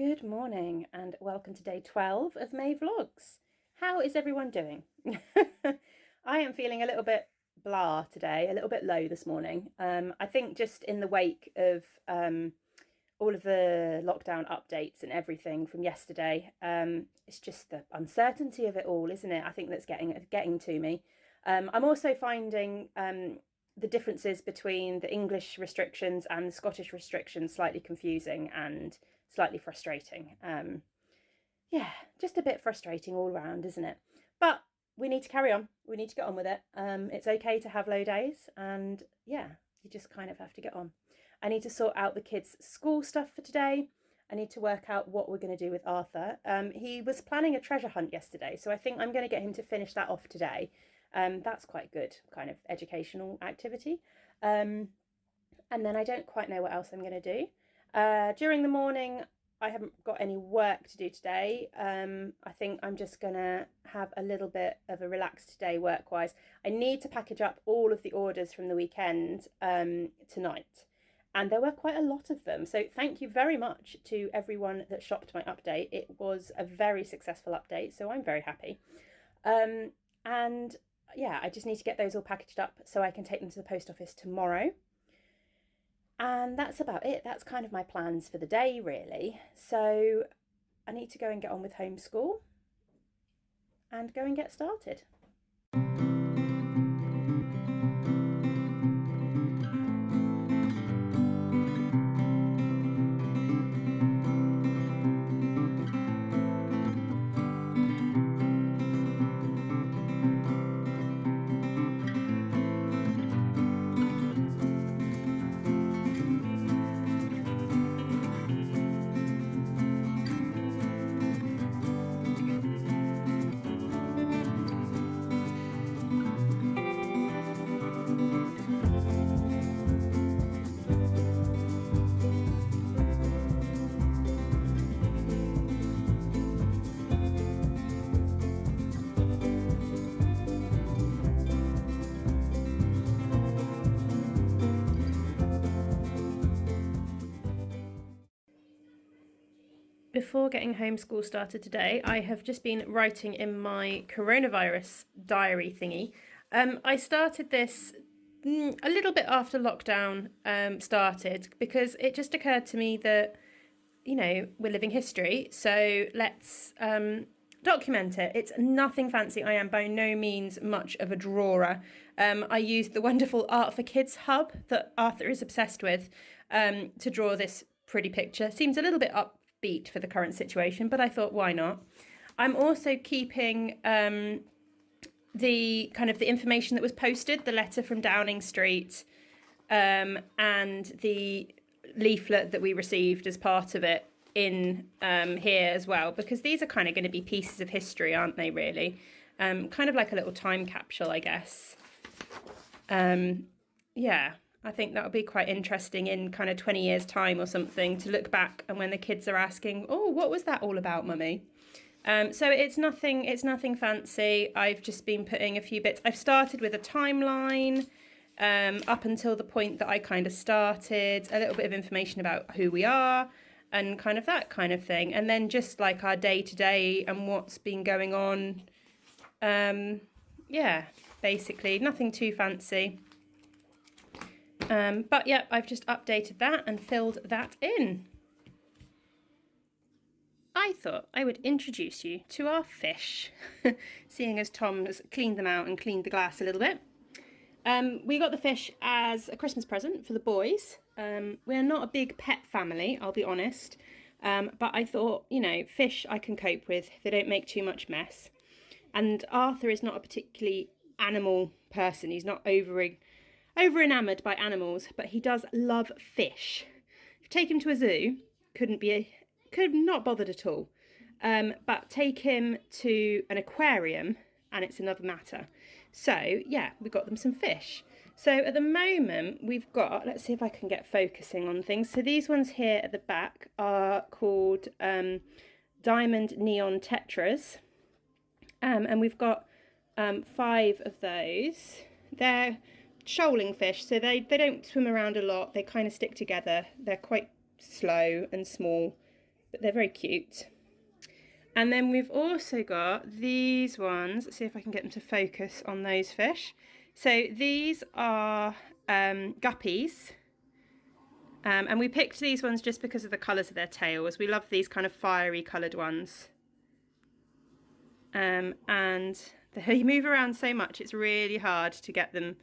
Good morning and welcome to day 12 of May Vlogs. How is everyone doing? I am feeling a little bit blah today, a little bit low this morning. I think just in the wake of all of the lockdown updates and everything from yesterday, it's just the uncertainty of it all, isn't it? I think that's getting to me. I'm also finding the differences between the English restrictions and the Scottish restrictions slightly confusing and slightly frustrating. Yeah, just a bit frustrating all around, isn't it? But we need to carry on. We need to get on with it. It's okay to have low days, and yeah, you just kind of have to get on. I need to sort out the kids' school stuff for today. I need to work out what we're going to do with Arthur. He was planning a treasure hunt yesterday, so I think I'm going to get him to finish that off today. That's quite good kind of educational activity. And then I don't quite know what else I'm going to do. During the morning, I haven't got any work to do today. I think I'm just going to have a little bit of a relaxed day work-wise. I need to package up all of the orders from the weekend tonight. And there were quite a lot of them. So thank you very much to everyone that shopped my update. It was a very successful update, so I'm very happy. And yeah, I just need to get those all packaged up so I can take them to the post office tomorrow. And that's about it. That's kind of my plans for the day, really. So I need to go and get on with homeschool and go and get started. Before getting homeschool started today, I have just been writing in my coronavirus diary thingy. I started this a little bit after lockdown started because it just occurred to me that, you know, we're living history, so let's document it. It's nothing fancy. I am by no means much of a drawer. I used the wonderful Art for Kids hub that Arthur is obsessed with to draw this pretty picture. Seems a little bit upbeat for the current situation, but I thought, why not? I'm also keeping the kind of the information that was posted, the letter from Downing Street, and the leaflet that we received as part of it in here as well, because these are kind of going to be pieces of history, aren't they, really? Kind of like a little time capsule, I guess. Yeah, I think that would be quite interesting in kind of 20 years time or something to look back, and when the kids are asking, oh, what was that all about, mummy? So it's nothing fancy. I've just been putting a few bits. I've started with a timeline up until the point that I kind of started, a little bit of information about who we are and kind of that kind of thing, and then just like our day-to-day and what's been going on. Yeah, basically nothing too fancy. But yeah, I've just updated that and filled that in. I thought I would introduce you to our fish, seeing as Tom has cleaned them out and cleaned the glass a little bit. We got the fish as a Christmas present for the boys. We're not a big pet family, I'll be honest, but I thought, you know, fish I can cope with. They don't make too much mess. And Arthur is not a particularly animal person. He's not over enamoured by animals, but he does love fish. If you take him to a zoo, could not bothered at all. But take him to an aquarium and it's another matter. So yeah, we got them some fish. So at the moment we've got, let's see if I can get focusing on things. So these ones here at the back are called diamond neon tetras. And we've got 5 of those. They're shoaling fish, so they don't swim around a lot. They kind of stick together. They're quite slow and small. but they're very cute. And then we've also got these ones. Let's see if I can get them to focus on those fish. So these are guppies. And we picked these ones just because of the colours of their tails. We love these kind of fiery coloured ones. And they move around so much, it's really hard to get them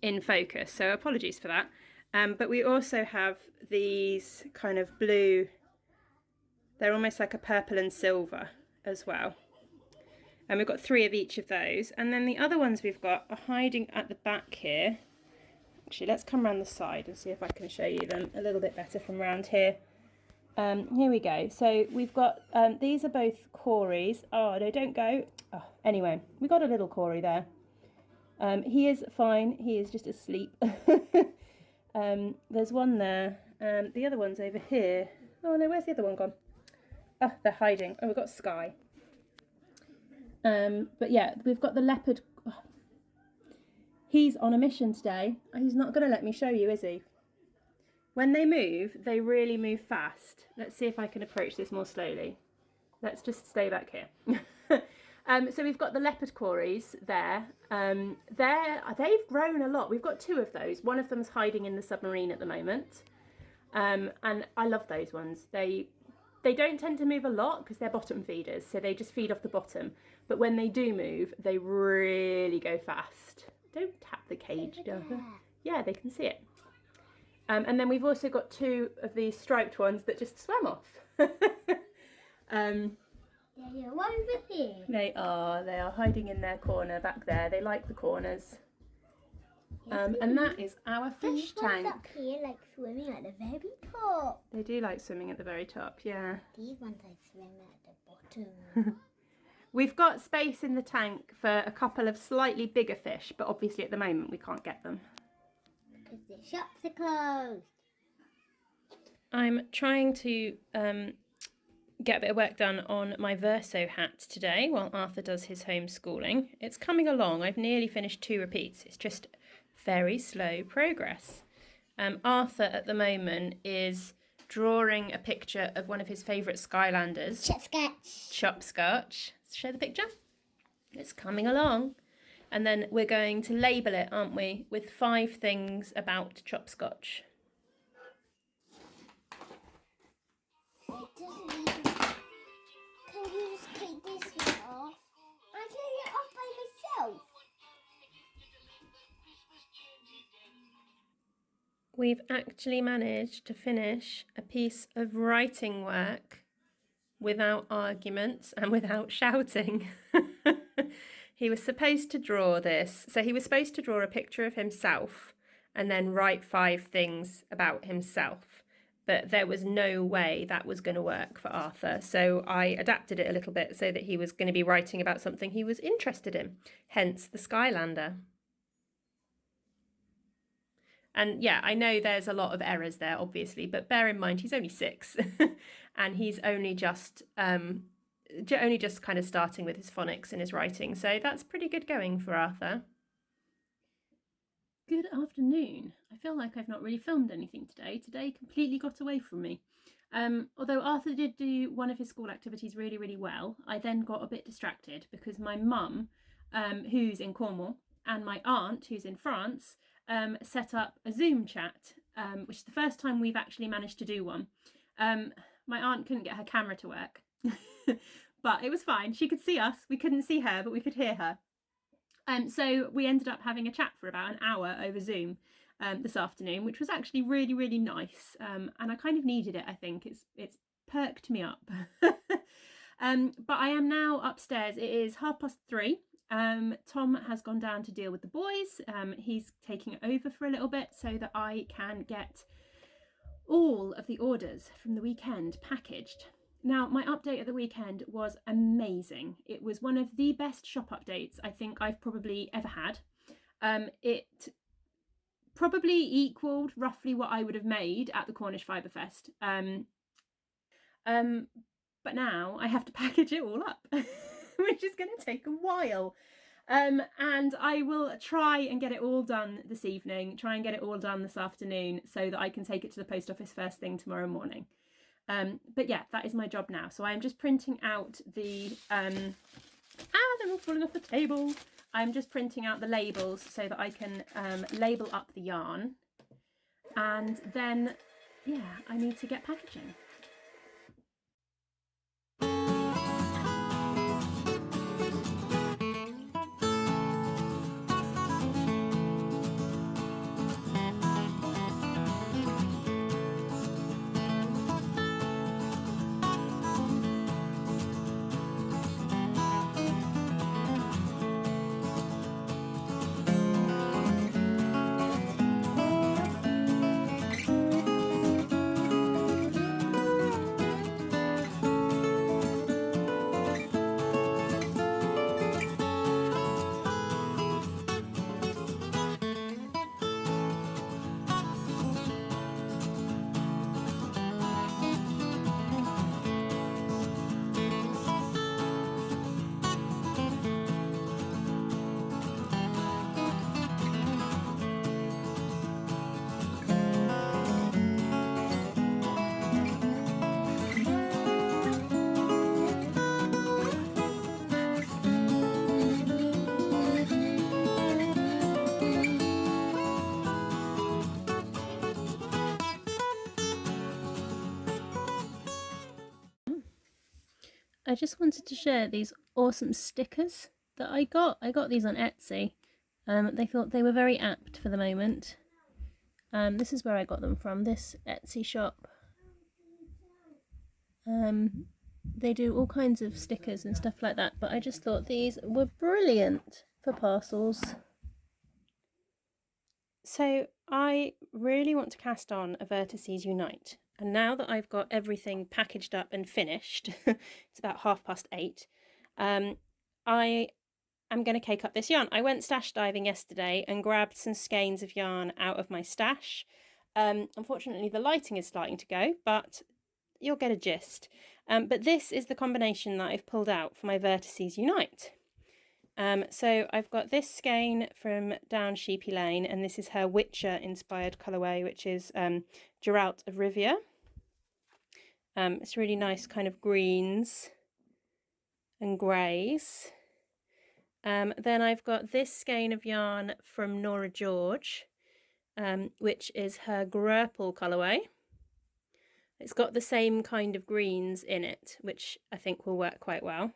in focus. So apologies for that. But we also have these kind of blue, they're almost like a purple and silver as well. And we've got 3 of each of those. And then the other ones we've got are hiding at the back here. Actually, let's come around the side and see if I can show you them a little bit better from around here. Here we go. So we've got, these are both Corys. Oh, no, don't go. Oh, anyway, we got a little Cory there. He is fine. He is just asleep. There's one there. The other one's over here. Oh, no, where's the other one gone? Oh, they're hiding. Oh, we've got Sky. But yeah, we've got the leopard. Oh. He's on a mission today. He's not going to let me show you, is he? When they move, they really move fast. Let's see if I can approach this more slowly. Let's just stay back here. So we've got the leopard Corys there. They've grown a lot. We've got 2 of those. One of them's hiding in the submarine at the moment. And I love those ones. They don't tend to move a lot because they're bottom feeders. So they just feed off the bottom. But when they do move, they really go fast. Don't tap the cage, Delta. Yeah, they can see it. And then we've also got 2 of these striped ones that just swam off. They are over here. They are hiding in their corner back there. They like the corners. And that is our fish tank. Up here like swimming at the very top. They do like swimming at the very top, yeah. These ones like swim at the bottom. We've got space in the tank for a couple of slightly bigger fish, but obviously at the moment we can't get them. Because the shops are closed. I'm trying to get a bit of work done on my Verso hat today while Arthur does his homeschooling. It's coming along. I've nearly finished 2 repeats. It's just very slow progress. Arthur at the moment is drawing a picture of one of his favourite Skylanders. Chopscotch. Show the picture. It's coming along. And then we're going to label it, aren't we, with 5 things about Chopscotch. Can you just take this one off? I take it off by myself. We've actually managed to finish a piece of writing work without arguments and without shouting. He was supposed to draw this. So he was supposed to draw a picture of himself and then write 5 things about himself. But there was no way that was going to work for Arthur. So I adapted it a little bit so that he was going to be writing about something he was interested in, hence the Skylander. And yeah, I know there's a lot of errors there, obviously, but bear in mind he's only 6 and he's only just kind of starting with his phonics and his writing. So that's pretty good going for Arthur. Good afternoon. I feel like I've not really filmed anything today. Today completely got away from me. Although Arthur did do one of his school activities really, really well, I then got a bit distracted because my mum, who's in Cornwall, and my aunt, who's in France, set up a Zoom chat, which is the first time we've actually managed to do one. My aunt couldn't get her camera to work, but it was fine. She could see us. We couldn't see her, but we could hear her. So we ended up having a chat for about an hour over Zoom this afternoon, which was actually really, really nice. And I kind of needed it, I think. It's perked me up. But I am now upstairs. It is 3:30. Tom has gone down to deal with the boys. He's taking it over for a little bit so that I can get all of the orders from the weekend packaged. Now, my update at the weekend was amazing. It was one of the best shop updates I think I've probably ever had. It probably equalled roughly what I would have made at the Cornish Fibre Fest. But now I have to package it all up, which is going to take a while. And I will try and get it all done this evening, try and get it all done this afternoon so that I can take it to the post office first thing tomorrow morning. But yeah, that is my job now. So I'm just printing out the they're all falling off the table. I'm just printing out the labels so that I can label up the yarn, and then yeah, I need to get packaging. I just wanted to share these awesome stickers that I got. I got these on Etsy. They thought they were very apt for the moment. This is where I got them from, this Etsy shop. They do all kinds of stickers and stuff like that, but I just thought these were brilliant for parcels. So I really want to cast on a Vertices Unite, and now that I've got everything packaged up and finished, it's about 8:30, I am going to cake up this yarn. I went stash diving yesterday and grabbed some skeins of yarn out of my stash. Unfortunately the lighting is starting to go, but you'll get a gist. But this is the combination that I've pulled out for my Vertices Unite. So I've got this skein from Down Sheepy Lane, and this is her Witcher inspired colourway, which is Geralt of Rivia. It's really nice kind of greens and greys. Then I've got this skein of yarn from Nora George, which is her Grurple colourway. It's got the same kind of greens in it, which I think will work quite well.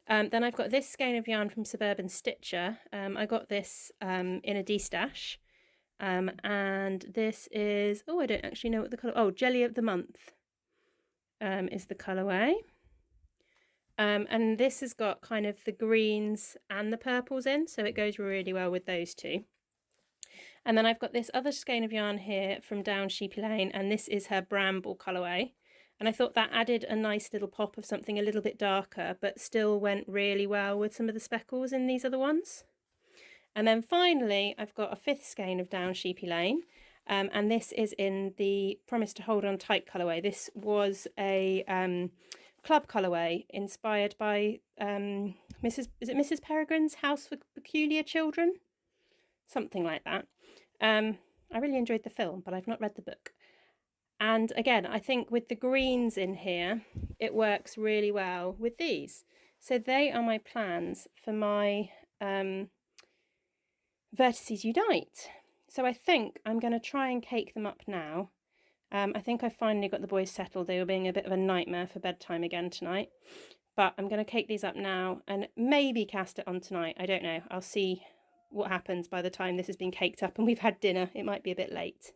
Then I've got this skein of yarn from Suburban Stitcher. I got this in a D-stash. And this is, I don't actually know what the colour, Jelly of the Month is the colourway. And this has got kind of the greens and the purples in, so it goes really well with those two. And then I've got this other skein of yarn here from Down Sheepy Lane, and this is her Bramble colourway. And I thought that added a nice little pop of something a little bit darker, but still went really well with some of the speckles in these other ones. And then finally, I've got a 5th skein of Down Sheepy Lane, and this is in the Promise to Hold On Tight colourway. This was a club colourway inspired by Mrs. Peregrine's House for Peculiar Children? Something like that. I really enjoyed the film, but I've not read the book. And again, I think with the greens in here, it works really well with these. So they are my plans for my Vertices Unite. So I think I'm going to try and cake them up now. I think I finally got the boys settled. They were being a bit of a nightmare for bedtime again tonight. But I'm going to cake these up now and maybe cast it on tonight. I don't know. I'll see what happens by the time this has been caked up and we've had dinner. It might be a bit late.